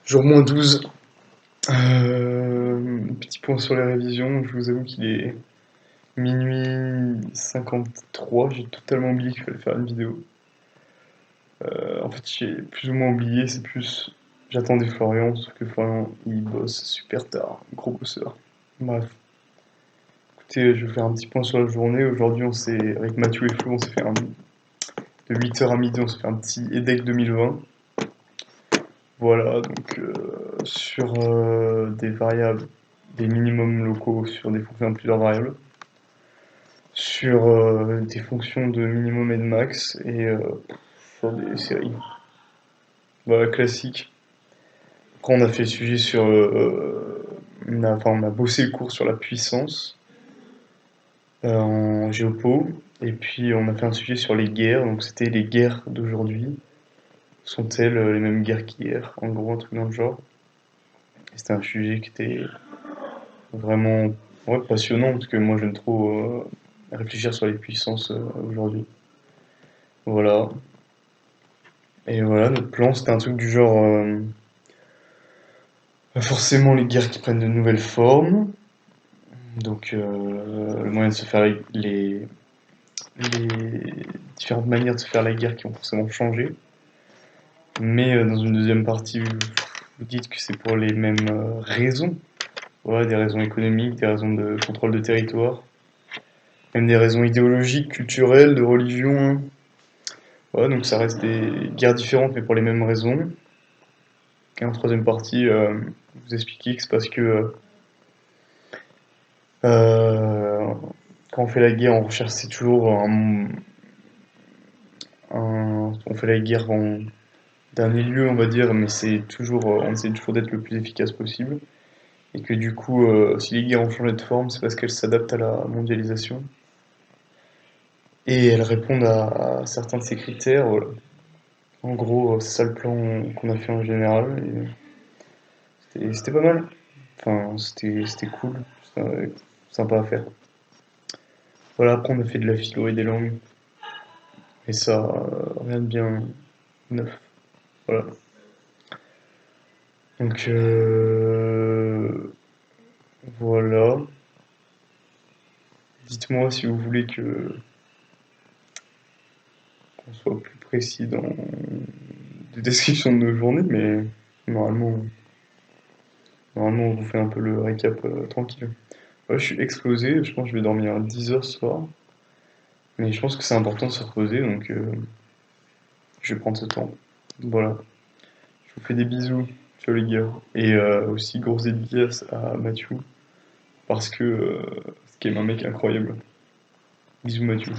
Jour moins 12. Petit point sur les révisions. Je vous avoue qu'il est minuit 53. J'ai totalement oublié qu'il fallait faire une vidéo. En fait, j'ai plus ou moins oublié. C'est plus. J'attendais Florian, sauf que Florian il bosse super tard. Gros bosseur. Bref. Écoutez, je vais faire un petit point sur la journée. Aujourd'hui, avec Mathieu et Flo, on s'est fait de 8h à midi, on s'est fait un petit EDEC 2020. Voilà, donc sur des variables, des minimums locaux sur des fonctions à plusieurs variables, sur des fonctions de minimum et de max, et sur des séries. Voilà, classique. Après, on a fait le sujet sur. On a bossé le cours sur la puissance en géopo, et puis on a fait un sujet sur les guerres, donc c'était les guerres d'aujourd'hui. Sont-elles les mêmes guerres qu'hier? En gros, un truc dans le genre. Et c'était un sujet qui était vraiment, ouais, passionnant, parce que moi j'aime trop réfléchir sur les puissances aujourd'hui. Voilà. Et voilà, notre plan c'était un truc du genre pas forcément les guerres qui prennent de nouvelles formes, donc le moyen de se faire les différentes manières de se faire la guerre qui ont forcément changé. Mais dans une deuxième partie, vous dites que c'est pour les mêmes raisons. Voilà, des raisons économiques, des raisons de contrôle de territoire, même des raisons idéologiques, culturelles, de religion, hein. Ouais, donc ça reste des guerres différentes, mais pour les mêmes raisons. Et en troisième partie, vous expliquer que c'est parce que euh, quand on fait la guerre, on recherche, c'est toujours on fait la guerre en dernier lieu, on va dire, mais c'est toujours, on essaie toujours d'être le plus efficace possible. Et que du coup, si les guerres ont changé de forme, c'est parce qu'elles s'adaptent à la mondialisation. Et elles répondent à certains de ces critères, voilà. En gros, c'est ça le plan qu'on a fait en général. Et c'était pas mal. Enfin, c'était cool. C'était sympa à faire. Voilà, après on a fait de la philo et des langues. Et ça, rien de bien neuf. Voilà. Donc, voilà. Dites-moi si vous voulez que qu'on soit plus précis dans des descriptions de nos journées, mais normalement, normalement on vous fait un peu le récap tranquille. Ouais, je suis explosé, je pense que je vais dormir à 10 heures ce soir. Mais je pense que c'est important de se reposer, donc je vais prendre ce temps. Voilà. Je vous fais des bisous. Ciao les gars. Et aussi grosse dédicace à Mathieu, parce que c'est quand même un mec incroyable. Bisous Mathieu.